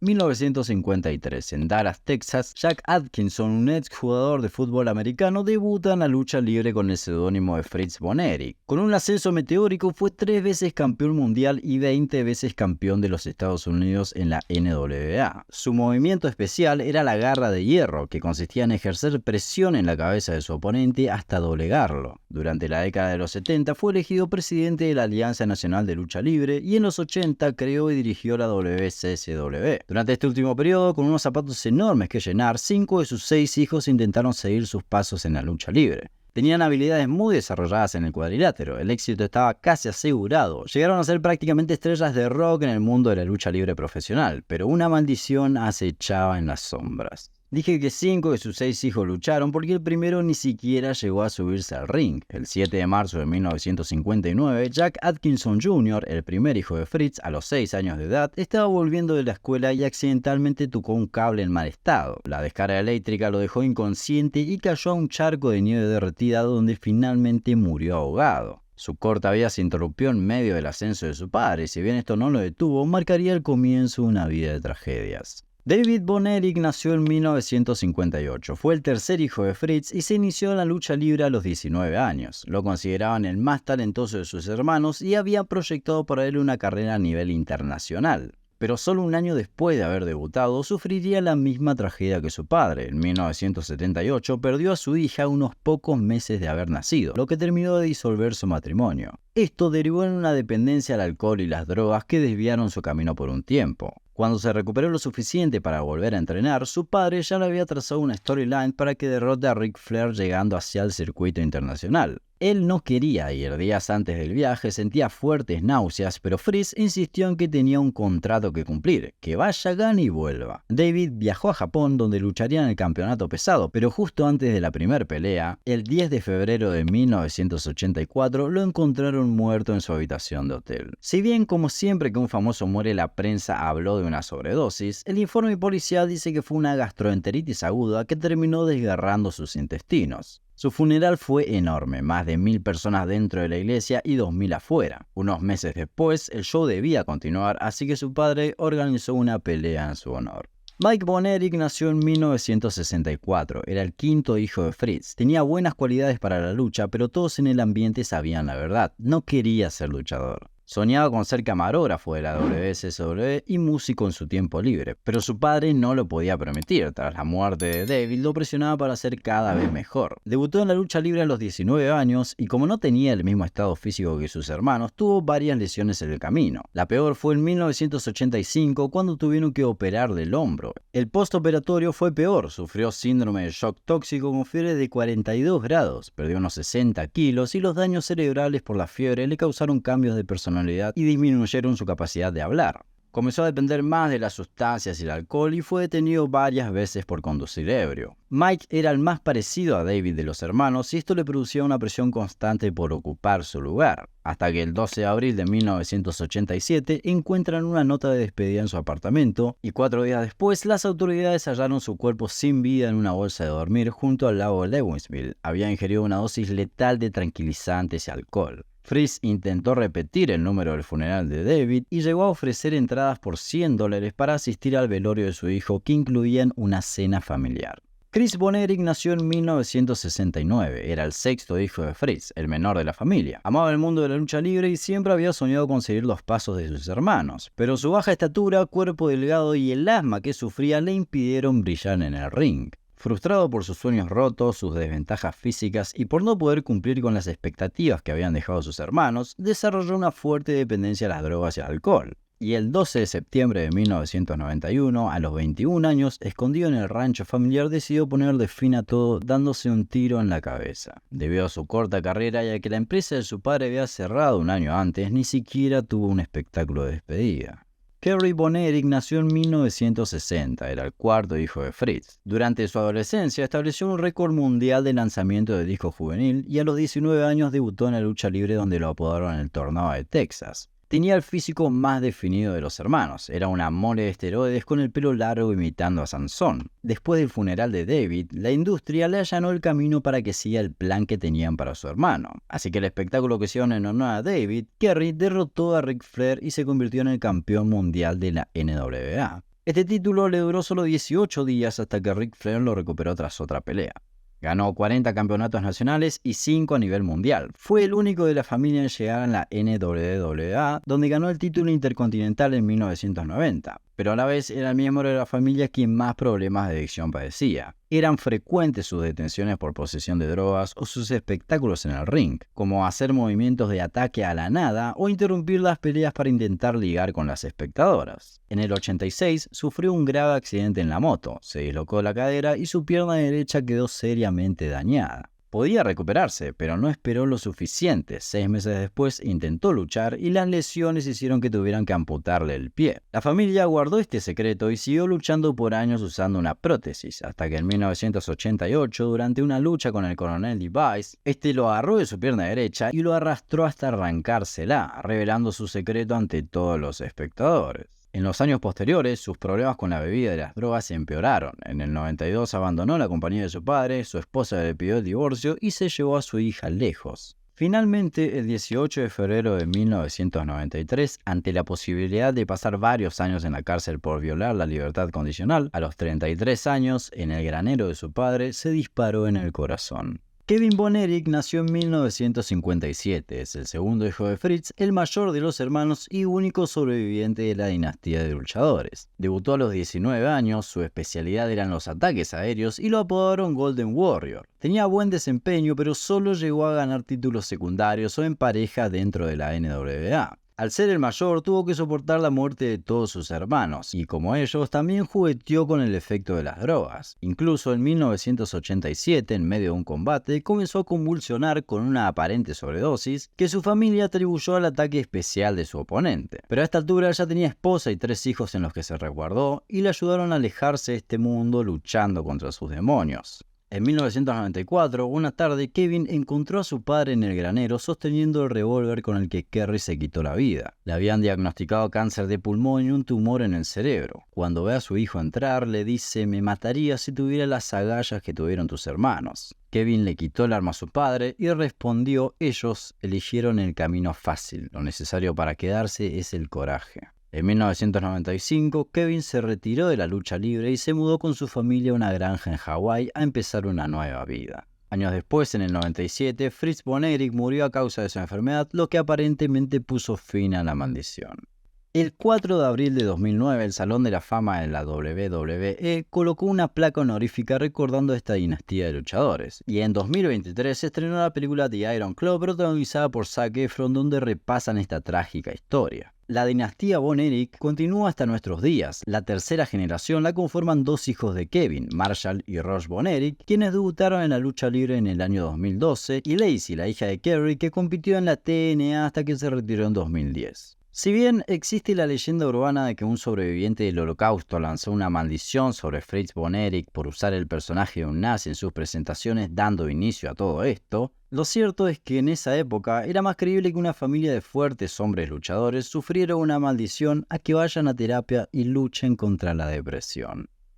1953, en Dallas, Texas, Jack Atkinson, un ex jugador de fútbol americano, debuta en la lucha libre con el seudónimo de Fritz von Erich. Con un ascenso meteórico, fue 3 veces campeón mundial y 20 veces campeón de los Estados Unidos en la NWA. Su movimiento especial era la garra de hierro, que consistía en ejercer presión en la cabeza de su oponente hasta doblegarlo. Durante la década de los 70 fue elegido presidente de la Alianza Nacional de Lucha Libre y en los 80 creó y dirigió la WCSW. Durante este último periodo, con unos zapatos enormes que llenar, 5 de sus 6 hijos intentaron seguir sus pasos en la lucha libre. Tenían habilidades muy desarrolladas en el cuadrilátero, el éxito estaba casi asegurado. Llegaron a ser prácticamente estrellas de rock en el mundo de la lucha libre profesional, pero una maldición acechaba en las sombras. Dije que 5 de sus 6 hijos lucharon porque el primero ni siquiera llegó a subirse al ring. El 7 de marzo de 1959, Jack Atkinson Jr., el primer hijo de Fritz, a los 6 años de edad, estaba volviendo de la escuela y accidentalmente tocó un cable en mal estado. La descarga eléctrica lo dejó inconsciente y cayó a un charco de nieve derretida donde finalmente murió ahogado. Su corta vida se interrumpió en medio del ascenso de su padre y si bien esto no lo detuvo, marcaría el comienzo de una vida de tragedias. David von Erich nació en 1958, fue el tercer hijo de Fritz y se inició en la lucha libre a los 19 años. Lo consideraban el más talentoso de sus hermanos y habían proyectado para él una carrera a nivel internacional. Pero solo un año después de haber debutado, sufriría la misma tragedia que su padre. En 1978 perdió a su hija unos pocos meses de haber nacido, lo que terminó de disolver su matrimonio. Esto derivó en una dependencia al alcohol y las drogas que desviaron su camino por un tiempo. Cuando se recuperó lo suficiente para volver a entrenar, su padre ya le había trazado una storyline para que derrote a Ric Flair llegando hacia el circuito internacional. Él no quería ir. Días antes del viaje sentía fuertes náuseas, pero Fritz insistió en que tenía un contrato que cumplir, que vaya, gane y vuelva. David viajó a Japón donde lucharía en el campeonato pesado, pero justo antes de la primera pelea, el 10 de febrero de 1984, lo encontraron muerto en su habitación de hotel. Si bien, como siempre que un famoso muere, la prensa habló de una sobredosis, el informe policial dice que fue una gastroenteritis aguda que terminó desgarrando sus intestinos. Su funeral fue enorme, más de 1000 personas dentro de la iglesia y 2000 afuera. Unos meses después, el show debía continuar, así que su padre organizó una pelea en su honor. Mike von Erich nació en 1964, era el quinto hijo de Fritz. Tenía buenas cualidades para la lucha, pero todos en el ambiente sabían la verdad, no quería ser luchador. Soñaba con ser camarógrafo de la WCW y músico en su tiempo libre, pero su padre no lo podía permitir. Tras la muerte de David, lo presionaba para ser cada vez mejor. Debutó en la lucha libre a los 19 años y como no tenía el mismo estado físico que sus hermanos, tuvo varias lesiones en el camino. La peor fue en 1985 cuando tuvieron que operar del hombro. El postoperatorio fue peor, sufrió síndrome de shock tóxico con fiebre de 42 grados, perdió unos 60 kilos y los daños cerebrales por la fiebre le causaron cambios de personalidad y disminuyeron su capacidad de hablar. Comenzó a depender más de las sustancias y el alcohol y fue detenido varias veces por conducir ebrio. Mike era el más parecido a David de los hermanos y esto le producía una presión constante por ocupar su lugar, hasta que el 12 de abril de 1987 encuentran una nota de despedida en su apartamento y 4 días después las autoridades hallaron su cuerpo sin vida en una bolsa de dormir junto al lago Lewinsville. Había ingerido una dosis letal de tranquilizantes y alcohol. Fritz intentó repetir el número del funeral de David y llegó a ofrecer entradas por $100 para asistir al velorio de su hijo que incluían una cena familiar. Chris von Erich nació en 1969, era el sexto hijo de Fritz, el menor de la familia. Amaba el mundo de la lucha libre y siempre había soñado con seguir los pasos de sus hermanos, pero su baja estatura, cuerpo delgado y el asma que sufría le impidieron brillar en el ring. Frustrado por sus sueños rotos, sus desventajas físicas y por no poder cumplir con las expectativas que habían dejado sus hermanos, desarrolló una fuerte dependencia a las drogas y al alcohol. Y el 12 de septiembre de 1991, a los 21 años, escondido en el rancho familiar, decidió ponerle fin a todo dándose un tiro en la cabeza. Debido a su corta carrera y a que la empresa de su padre había cerrado un año antes, ni siquiera tuvo un espectáculo de despedida. Kerry von Erich nació en 1960, era el cuarto hijo de Fritz. Durante su adolescencia estableció un récord mundial de lanzamiento de disco juvenil y a los 19 años debutó en la lucha libre donde lo apodaron el Tornado de Texas. Tenía el físico más definido de los hermanos, era una mole de esteroides con el pelo largo imitando a Sansón. Después del funeral de David, la industria le allanó el camino para que siga el plan que tenían para su hermano. Así que el espectáculo que hicieron en honor a David, Kerry derrotó a Ric Flair y se convirtió en el campeón mundial de la NWA. Este título le duró solo 18 días hasta que Ric Flair lo recuperó tras otra pelea. Ganó 40 campeonatos nacionales y 5 a nivel mundial. Fue el único de la familia en llegar a la NWA, donde ganó el título intercontinental en 1990. Pero a la vez era el miembro de la familia quien más problemas de adicción padecía. Eran frecuentes sus detenciones por posesión de drogas o sus espectáculos en el ring, como hacer movimientos de ataque a la nada o interrumpir las peleas para intentar ligar con las espectadoras. En el 86 sufrió un grave accidente en la moto, se dislocó la cadera y su pierna derecha quedó seriamente dañada. Podía recuperarse, pero no esperó lo suficiente. 6 meses después intentó luchar y las lesiones hicieron que tuvieran que amputarle el pie. La familia guardó este secreto y siguió luchando por años usando una prótesis, hasta que en 1988, durante una lucha con el coronel Device, este lo agarró de su pierna derecha y lo arrastró hasta arrancársela, revelando su secreto ante todos los espectadores. En los años posteriores, sus problemas con la bebida y las drogas empeoraron. En el 92 abandonó la compañía de su padre, su esposa le pidió el divorcio y se llevó a su hija lejos. Finalmente, el 18 de febrero de 1993, ante la posibilidad de pasar varios años en la cárcel por violar la libertad condicional, a los 33 años, en el granero de su padre, se disparó en el corazón. Kevin Von Erich nació en 1957, es el segundo hijo de Fritz, el mayor de los hermanos y único sobreviviente de la dinastía de luchadores. Debutó a los 19 años, su especialidad eran los ataques aéreos y lo apodaron Golden Warrior. Tenía buen desempeño, pero solo llegó a ganar títulos secundarios o en pareja dentro de la NWA. Al ser el mayor, tuvo que soportar la muerte de todos sus hermanos, y como ellos, también jugueteó con el efecto de las drogas. Incluso en 1987, en medio de un combate, comenzó a convulsionar con una aparente sobredosis que su familia atribuyó al ataque especial de su oponente. Pero a esta altura ya tenía esposa y 3 hijos en los que se resguardó, y le ayudaron a alejarse de este mundo luchando contra sus demonios. En 1994, una tarde, Kevin encontró a su padre en el granero sosteniendo el revólver con el que Kerry se quitó la vida. Le habían diagnosticado cáncer de pulmón y un tumor en el cerebro. Cuando ve a su hijo entrar, le dice: «Me mataría si tuviera las agallas que tuvieron tus hermanos». Kevin le quitó el arma a su padre y respondió: «Ellos eligieron el camino fácil. Lo necesario para quedarse es el coraje». En 1995, Kevin se retiró de la lucha libre y se mudó con su familia a una granja en Hawái a empezar una nueva vida. Años después, en el 97, Fritz Von Erich murió a causa de su enfermedad, lo que aparentemente puso fin a la maldición. El 4 de abril de 2009, el Salón de la Fama de la WWE colocó una placa honorífica recordando esta dinastía de luchadores. Y en 2023 se estrenó la película The Iron Claw, protagonizada por Zac Efron, donde repasan esta trágica historia. La dinastía Von Erich continúa hasta nuestros días. La tercera generación la conforman 2 hijos de Kevin, Marshall y Ross Von Erich, quienes debutaron en la lucha libre en el año 2012, y Lacey, la hija de Kerry, que compitió en la TNA hasta que se retiró en 2010. Si bien existe la leyenda urbana de que un sobreviviente del Holocausto lanzó una maldición sobre Fritz Von Erich por usar el personaje de un nazi en sus presentaciones dando inicio a todo esto, lo cierto es que en esa época era más creíble que una familia de fuertes hombres luchadores sufriera una maldición a que vayan a terapia y luchen contra la depresión.